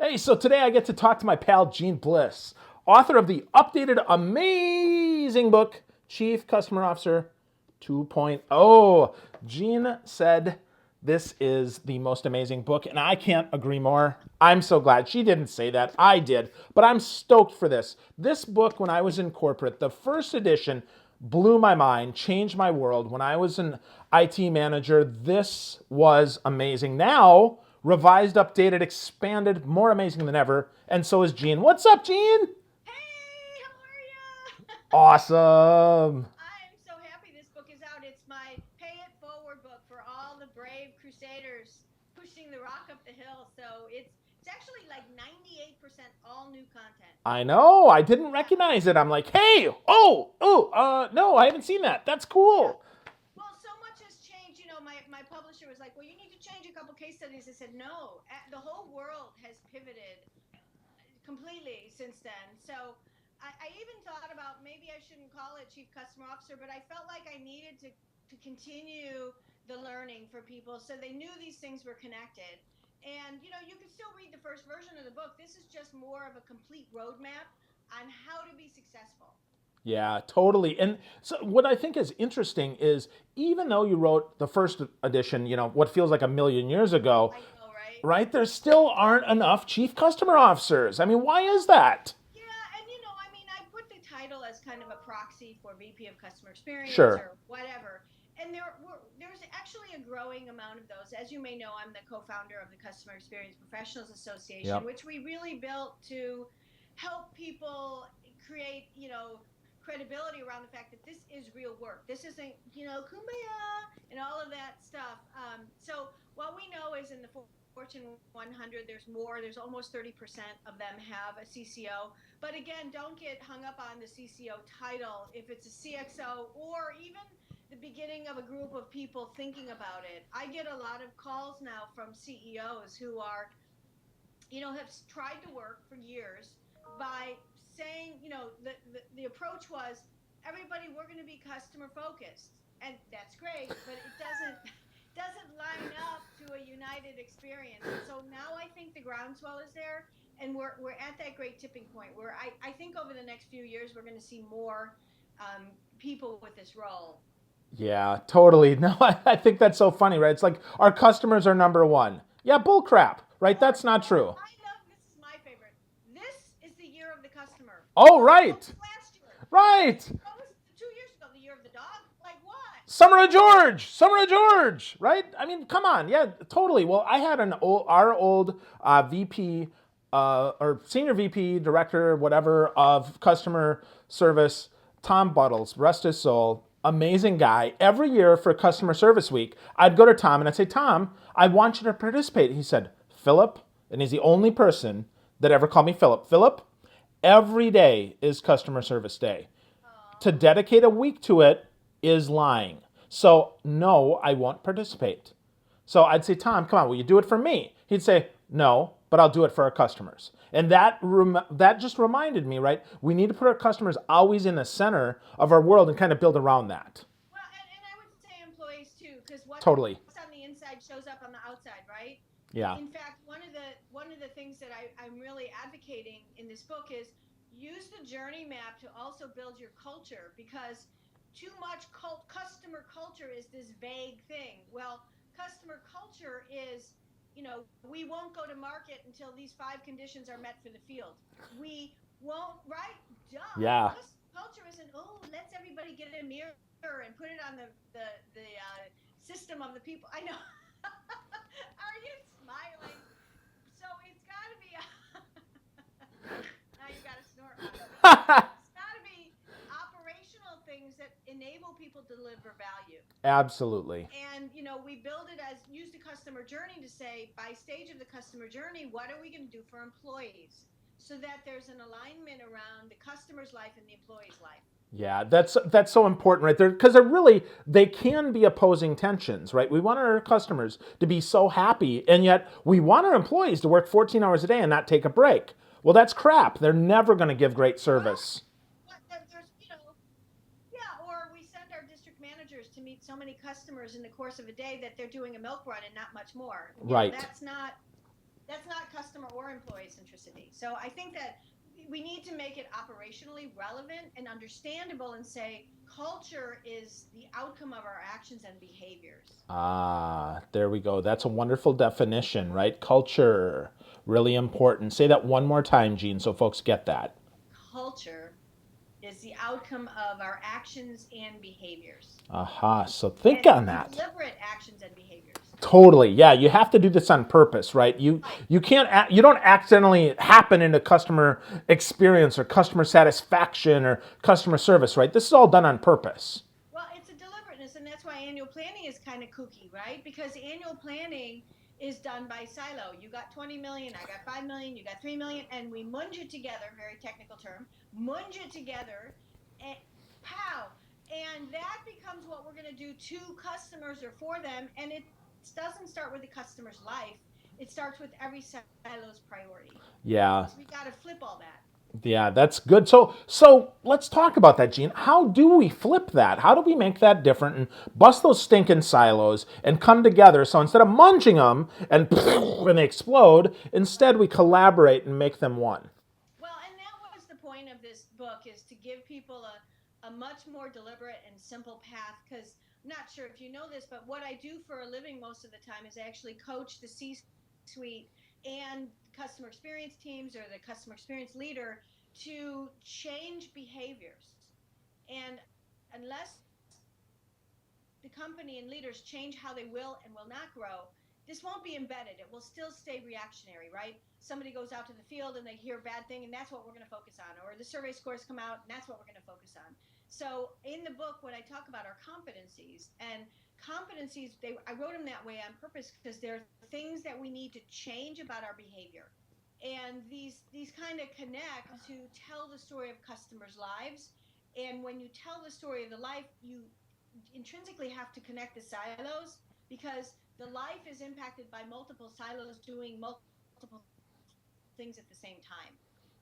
Hey, so today I get to talk to my pal Jeanne Bliss, author of the updated amazing book, Chief Customer Officer 2.0. Jeanne said this is the most amazing book, and I can't agree more. I'm so glad. She didn't say that. I did. But I'm stoked for this. This book, when I was in corporate, the first edition blew my mind, changed my world. When I was an IT manager, this was amazing. Now, revised, updated, expanded, more amazing than ever. And so is Jeanne. What's up, Jeanne? Hey, how are you? Awesome. I'm so happy this book is out. It's my pay it forward book for all the brave crusaders pushing the rock up the hill. So it's actually like 98% all new content. I know. I didn't Yeah, recognize it. I'm like, hey, no, I haven't seen that. That's yeah. cool. Well, so much has changed. My publisher was like, "Well, you need to change a couple case studies." I said, "No, the whole world has pivoted completely since then." So I even thought about maybe I shouldn't call it chief customer officer, but I felt like I needed to continue the learning for people so they knew these things were connected. And you can still read the first version of the book. This is just more of a complete roadmap on how to be successful. Yeah, totally. And so what I think is interesting is even though you wrote the first edition, what feels like a million years ago, I know, right? right? There still aren't enough chief customer officers. I mean, why is that? Yeah, and I mean, I put the title as kind of a proxy for VP of Customer Experience Sure. or whatever. And there's actually a growing amount of those. As you may know, I'm the co-founder of the Customer Experience Professionals Association, Yep. which we really built to help people create, credibility around the fact that this is real work. This isn't, kumbaya and all of that stuff. So what we know is in the Fortune 100, there's more. There's almost 30% of them have a CCO. But again, don't get hung up on the CCO title. If it's a CXO or even the beginning of a group of people thinking about it, I get a lot of calls now from CEOs who are, have tried to work for years by saying, the approach was everybody, we're going to be customer focused. And that's great, but it doesn't line up to a united experience. And so now I think the groundswell is there, and we're at that great tipping point where I think over the next few years we're going to see more people with this role. Yeah, totally. No, I think that's so funny, right? It's like our customers are number one. Yeah, bull crap, right? That's not Or true. I love, this is my favorite. This is the year of the customer. Oh, What right. was last year? Right. What was 2 years ago? The year of the dog? Like what? Summer of George, Summer of George, right? I mean, come on, yeah, totally. Well, I had our old VP or senior VP, director, whatever of customer service, Tom Buttles, rest his soul, amazing guy. Every year for Customer Service Week, I'd go to Tom and I'd say, Tom, I want you to participate. He said, Philip, and he's the only person that ever called me Philip. Philip, every day is Customer Service Day. To Oh, dedicate a week to it is lying. So, no, I won't participate. So I'd say, Tom, come on, will you do it for me? He'd say, no, but I'll do it for our customers. And that just reminded me, right? We need to put our customers always in the center of our world and kind of build around that. well, and I would say employees too, because what's Totally. on the inside shows up on the outside, right? Yeah. In fact, one of the things that I'm really advocating in this book is use the journey map to also build your culture, because too much customer culture is this vague thing. Well, customer culture is, we won't go to market until these five conditions are met for the field. We won't, right? Duh. Yeah. Culture isn't, oh, let's everybody get a mirror and put it on the system of the people. I know. Are you smiling? So it's got to be. Now you got to snort, Ron. It's got to be operational things that enable people to deliver value. Absolutely. And we build it as use the customer journey to say, by stage of the customer journey, what are we going to do for employees so that there's an alignment around the customer's life and the employee's life. Yeah, that's so important right there because they can be opposing tensions, right? We want our customers to be so happy, and yet we want our employees to work 14 hours a day and not take a break. Well, that's crap. They're never going to give great Well, service. there's, yeah, or we send our district managers to meet so many customers in the course of a day that they're doing a milk run and not much more. Right. That's not customer customer or employee centricity. So I think that we need to make it operationally relevant and understandable and say culture is the outcome of our actions and behaviors. Ah, there we go. That's a wonderful definition, right? Culture, really important. Say that one more time, Jeanne, so folks get that. Culture is the outcome of our actions and behaviors, Aha, so think and on that. deliberate actions and behaviors. Totally. Yeah, you have to do this on purpose, right? Right. You can't you don't accidentally happen into customer experience or customer satisfaction or customer service, right? This is all done on purpose. Well, it's a deliberateness, and that's why annual planning is kind of kooky, right? Because annual planning is done by silo. You got 20 million, I got 5 million, you got 3 million, and we munge it together, very technical term, munge it together, and pow. And that becomes what we're going to do to customers or for them. And it doesn't start with the customer's life, it starts with every silo's priority. Yeah. So we got to flip all that. Yeah, that's good. So let's talk about that, Jeanne. How do we flip that? How do we make that different and bust those stinking silos and come together? So instead of munging them and when they explode, instead we collaborate and make them one. Well, and that was the point of this book, is to give people a much more deliberate and simple path. Because I'm not sure if you know this, but what I do for a living most of the time is I actually coach the C-suite and customer experience teams or the customer experience leader to change behaviors. And unless the company and leaders change how they will and will not grow, this won't be embedded. It will still stay reactionary, right? Somebody goes out to the field and they hear a bad thing, and that's what we're going to focus on. Or the survey scores come out, and that's what we're going to focus on. So in the book, what I talk about are competencies. And competencies, I wrote them that way on purpose because they're things that we need to change about our behavior. And these kind of connect to tell the story of customers' lives. And when you tell the story of the life, you intrinsically have to connect the silos, because the life is impacted by multiple silos doing multiple things at the same time.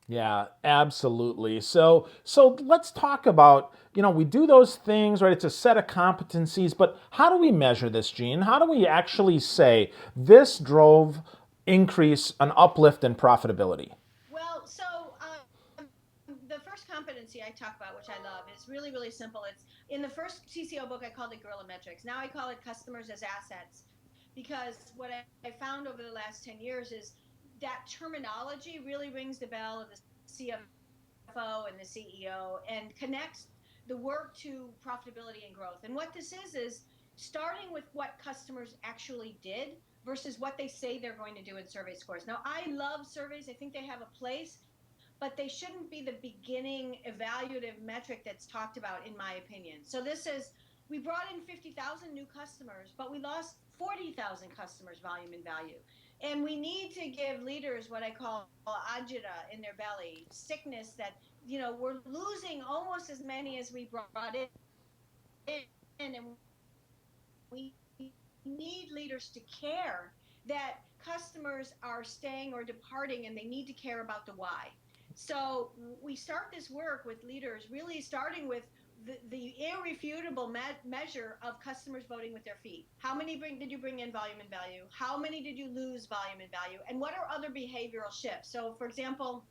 Yeah, absolutely. So let's talk about, we do those things, right? It's a set of competencies, but how do we measure this, Jeanne? How do we actually say this drove increase, an uplift in profitability? Well, so the first competency I talk about, which I love, is really, really simple. It's in the first CCO book, I called it Gorilla Metrics. Now I call it Customers as Assets, because what I found over the last 10 years is that terminology really rings the bell of the CFO and the CEO and connects the work to profitability and growth. And what this is starting with what customers actually did versus what they say they're going to do in survey scores. Now, I love surveys. I think they have a place, but they shouldn't be the beginning evaluative metric that's talked about, in my opinion. So this is, we brought in 50,000 new customers, but we lost 40,000 customers, volume and value. And we need to give leaders what I call agita in their belly, sickness, that, we're losing almost as many as we brought in. And we need leaders to care that customers are staying or departing, and they need to care about the why. So we start this work with leaders really starting with the irrefutable measure of customers voting with their feet. How many did you bring in volume and value? How many did you lose volume and value? And what are other behavioral shifts? So for example,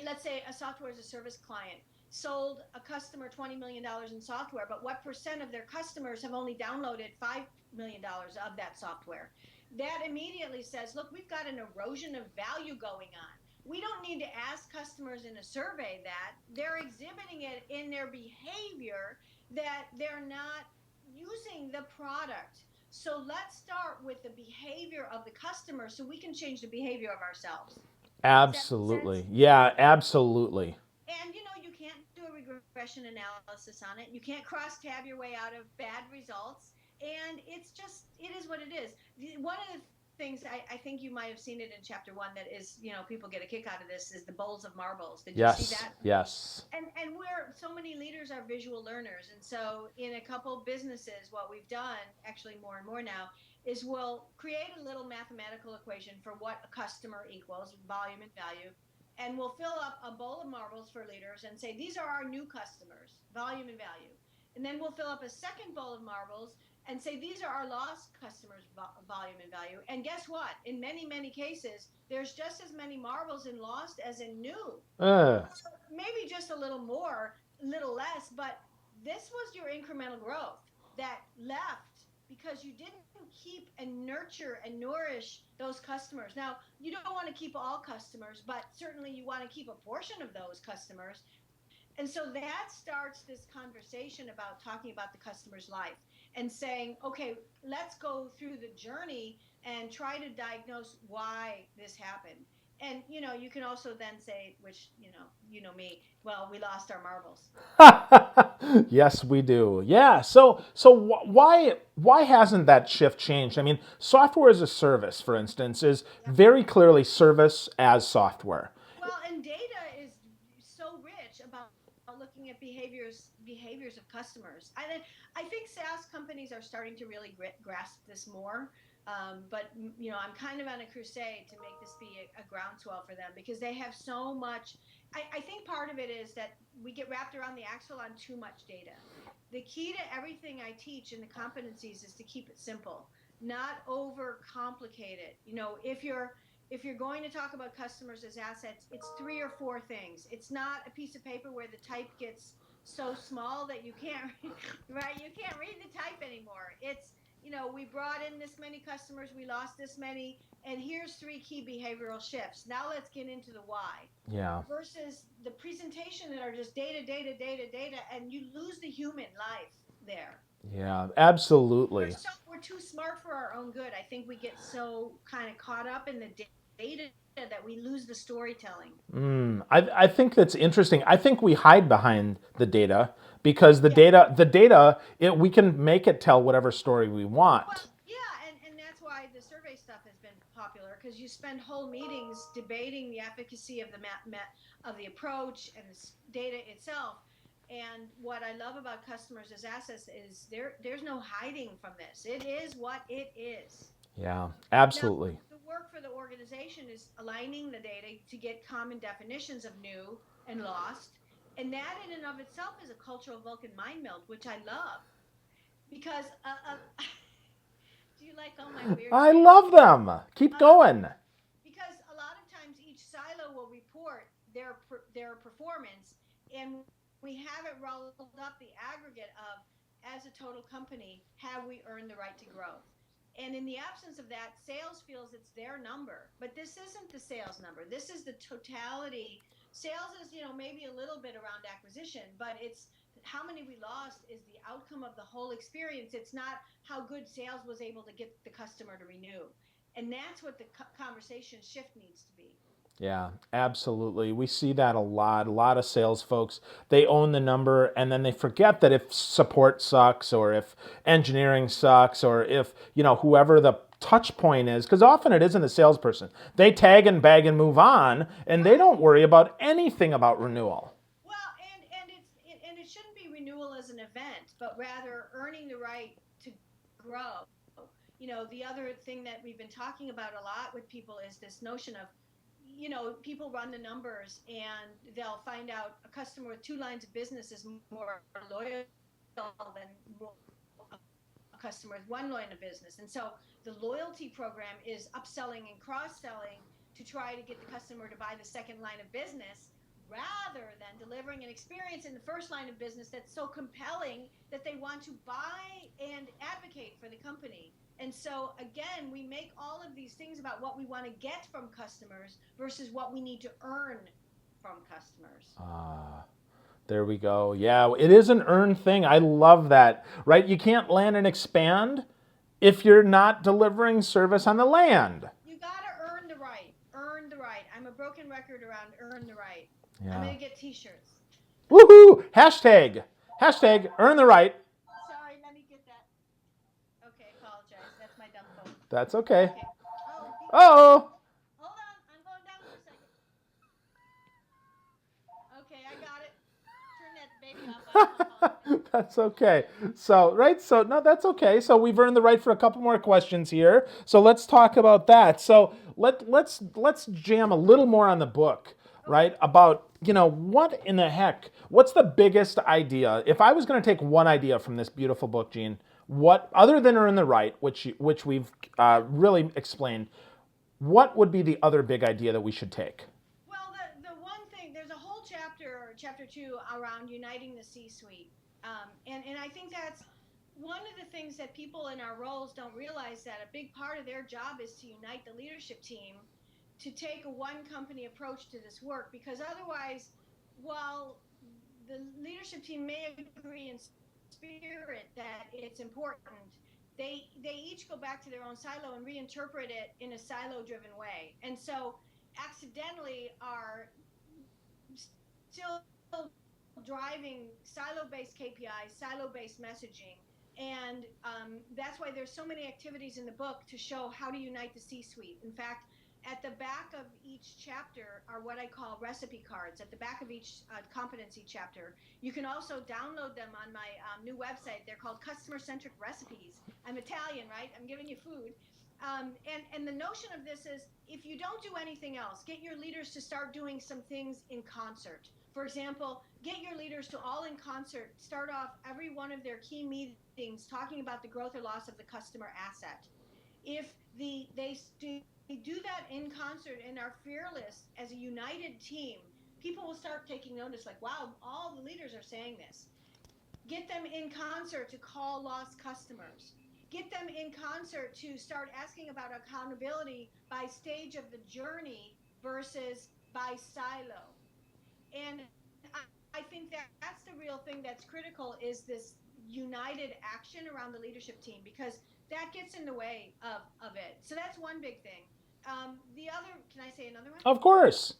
let's say a software as a service client sold a customer $20 million in software, but what percent of their customers have only downloaded $5 million of that software? That immediately says, look, we've got an erosion of value going on. We don't need to ask customers in a survey that. They're exhibiting it in their behavior, that they're not using the product. So let's start with the behavior of the customer so we can change the behavior of ourselves. Does that make Absolutely. sense? Yeah, absolutely. And you can't do a regression analysis on it. You can't cross tab your way out of bad results. And it is what it is. One of the things I think you might have seen it in chapter 1 that is, people get a kick out of this, is the bowls of marbles. Did you see Yes, that? yes. And we're, so many leaders are visual learners. And so in a couple businesses, what we've done, actually more and more now, is we'll create a little mathematical equation for what a customer equals, volume and value. And we'll fill up a bowl of marbles for leaders and say, these are our new customers, volume and value. And then we'll fill up a second bowl of marbles and say, these are our lost customers, volume and value. And guess what? In many, many cases, there's just as many marbles in lost as in new. Uh, So maybe just a little more, a little less, but this was your incremental growth that left because you didn't keep and nurture and nourish those customers. Now, you don't want to keep all customers, but certainly you want to keep a portion of those customers. And so that starts this conversation about talking about the customer's life and saying, okay, let's go through the journey and try to diagnose why this happened. And you can also then say, which me, well, we lost our marbles. yes, we do. Yeah. So why hasn't that shift changed? I mean, software as a service, for instance, is very clearly service as software. Well, and data is so rich about looking at behaviors of customers. I think SaaS companies are starting to really grasp this more. But I'm kind of on a crusade to make this be a groundswell for them because they have so much. I think part of it is that we get wrapped around the axle on too much data. The key to everything I teach in the competencies is to keep it simple, not overcomplicate it. If you're going to talk about customers as assets, it's 3 or 4 things. It's not a piece of paper where the type gets so small that you can't right, you can't read the type anymore. It's we brought in this many customers, we lost this many, and here's 3 key behavioral shifts. Now let's get into the why. Yeah. Versus the presentation that are just data, and you lose the human life there. Yeah, absolutely. We're too smart for our own good. I think we get so kind of caught up in the data that we lose the storytelling. I think that's interesting. I think we hide behind the data because the data, we can make it tell whatever story we want. Well, yeah, and that's why the survey stuff has been popular because you spend whole meetings debating the efficacy of the approach and the data itself. And what I love about customers as assets is there's no hiding from this. It is what it is. Yeah, absolutely. Now, the work for the organization is aligning the data to get common definitions of new and lost. And that in and of itself is a cultural Vulcan mind meld, which I love. Because, do you like all my weird I love them. Keep going. Because a lot of times each silo will report their performance, and we haven't rolled up the aggregate of, as a total company, have we earned the right to growth? And in the absence of that, sales feels it's their number. But this isn't the sales number. This is the totality. Sales is, maybe a little bit around acquisition, but it's how many we lost is the outcome of the whole experience. It's not how good sales was able to get the customer to renew. And that's what the conversation shift needs to be. Yeah, absolutely. We see that a lot. A lot of sales folks, they own the number and then they forget that if support sucks or if engineering sucks or if, whoever the touch point is, because often it isn't the salesperson. They tag and bag and move on and they don't worry about anything about renewal. Well, and it shouldn't be renewal as an event, but rather earning the right to grow. The other thing that we've been talking about a lot with people is this notion of people run the numbers and they'll find out a customer with 2 lines of business is more loyal than a customer with 1 line of business. And so the loyalty program is upselling and cross-selling to try to get the customer to buy the 2nd line of business rather than delivering an experience in the 1st line of business that's so compelling that they want to buy and advocate for the company. And so, again, we make all of these things about what we want to get from customers versus what we need to earn from customers. There we go. Yeah, it is an earned thing. I love that, right? You can't land and expand if you're not delivering service on the land. You got to earn the right. Earn the right. I'm a broken record around earn the right. Yeah. I'm going to get T-shirts. Woohoo! Hashtag earn the right. Sorry, let me get that. Okay, apologize. That's my dumb phone. That's okay. Okay. Oh. Hold on. I'm going down for a second. Okay, I got it. Turn that baby off. That's okay. No, that's okay. So we've earned the right for a couple more questions here. So let's talk about that. So let's jam a little more on the book, right? About, what in the heck, what's the biggest idea? If I was going to take one idea from this beautiful book, Jeanne, what other than earn the right, which we've really explained, what would be the other big idea that we should take? Well, the one thing, there's a whole chapter, chapter two, around uniting the C-suite. And I think that's one of the things that people in our roles don't realize, that a big part of their job is to unite the leadership team to take a one company approach to this work. Because otherwise, while the leadership team may agree in spirit that it's important, they each go back to their own silo and reinterpret it in a silo driven way, and so accidentally are still driving silo-based KPIs, silo-based messaging. And that's why there's so many activities in the book to show how to unite the C-suite. In fact, at the back of each chapter are what I call recipe cards. At the back of each competency chapter, you can also download them on my new website. They're called customer-centric recipes. I'm Italian, right? I'm giving you food. And the notion of this is, if you don't do anything else, get your leaders to start doing some things in concert. For example, get your leaders to all in concert start off every one of their key meetings talking about the growth or loss of the customer asset. If they do that in concert and are fearless as a united team, people will start taking notice, like, wow, all the leaders are saying this. Get them in concert to call lost customers. Get them in concert to start asking about accountability by stage of the journey versus by silo. And I think that's the real thing that's critical, is this united action around the leadership team, because that gets in the way of it. So that's one big thing. The other, can I say another one? Of course.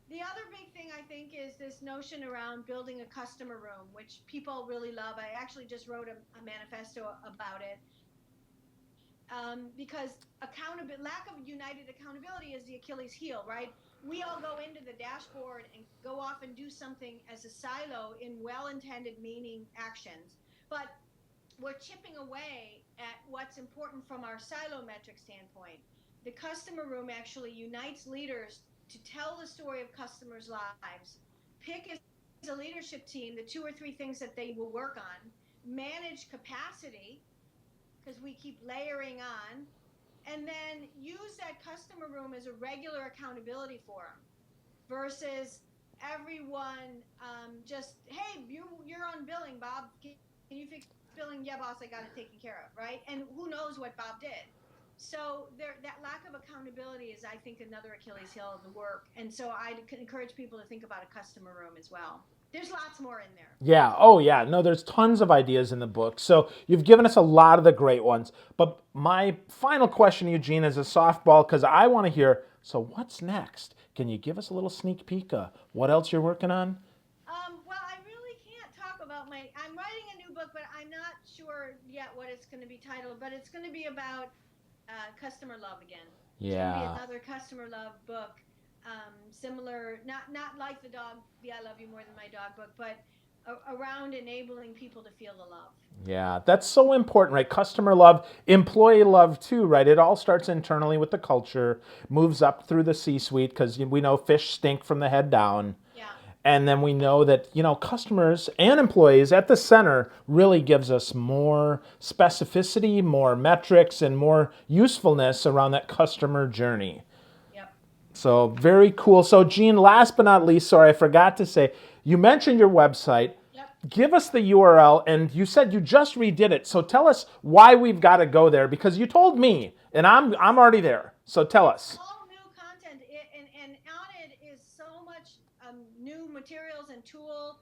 The other big thing, I think, is this notion around building a customer room, which people really love. I actually just wrote a manifesto about it, because lack of united accountability is the Achilles heel, right? We all go into the dashboard and go off and do something as a silo in well-intended meaning actions, but we're chipping away at what's important from our silo metric standpoint. The customer room actually unites leaders to tell the story of customers' lives, pick as a leadership team the 2 or 3 things that they will work on, manage capacity, because we keep layering on, and then use that customer room as a regular accountability forum versus everyone just, hey, you're on billing, Bob. Can you fix billing? Yeah, boss, I got it taken care of, right? And who knows what Bob did. So that lack of accountability is, I think, another Achilles heel of the work. And so I'd encourage people to think about a customer room as well. There's lots more in there. Yeah. Oh, yeah. No, there's tons of ideas in the book. So you've given us a lot of the great ones. But my final question, Eugene, is a softball, because I want to hear, so what's next? Can you give us a little sneak peek of what else you're working on? Well, I really can't talk about I'm writing a new book, but I'm not sure yet what it's going to be titled, but it's going to be about customer love again. It's going to be Yeah. another customer love book, similar, not like the dog, the I Love You More Than My Dog book, but around enabling people to feel the love. Yeah, that's so important, right? Customer love, employee love too, right? It all starts internally with the culture, moves up through the C-suite, because we know fish stink from the head down. Yeah. And then we know that, customers and employees at the center really gives us more specificity, more metrics, and more usefulness around that customer journey. Yep. So very cool. So Jeanne, last but not least, sorry, I forgot to say, you mentioned your website. Yep. Give us the URL, and you said you just redid it. So tell us why we've got to go there, because you told me, and I'm already there. So tell us. All new content, and on it is so much new materials and tools.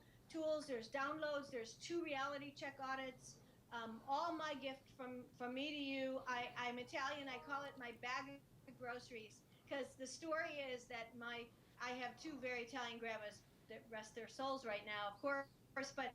There's downloads. There's 2 reality check audits. All my gift from me to you. I'm Italian. I call it my bag of groceries, because the story is that I have 2 very Italian grandmas that rest their souls right now, of course. But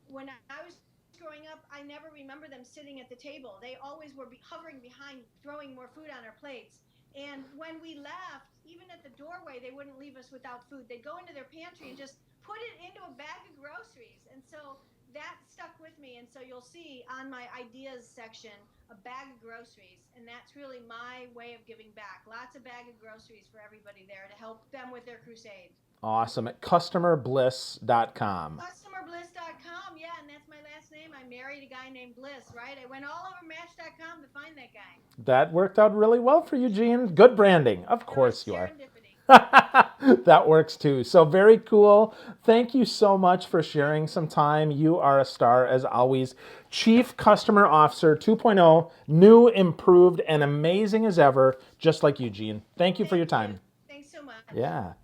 when I was growing up, I never remember them sitting at the table. They always were hovering behind, throwing more food on our plates. And when we left, even at the doorway, they wouldn't leave us without food. They'd go into their pantry and just put it into a bag of groceries. And so that stuck with me. And so you'll see on my ideas section a bag of groceries. And that's really my way of giving back. Lots of bag of groceries for everybody there to help them with their crusade. Awesome. At customerbliss.com. Customerbliss.com. Yeah, and that's my last name. I married a guy named Bliss, right? I went all over Match.com to find that guy. That worked out really well for you, Jeanne. Good branding. Of course you are. Serendipity. That works too. So very cool. Thank you so much for sharing some time. You are a star as always. Chief Customer Officer 2.0, new, improved, and amazing as ever, just like you, Jeanne. Thank you for your time. Thanks so much. Yeah.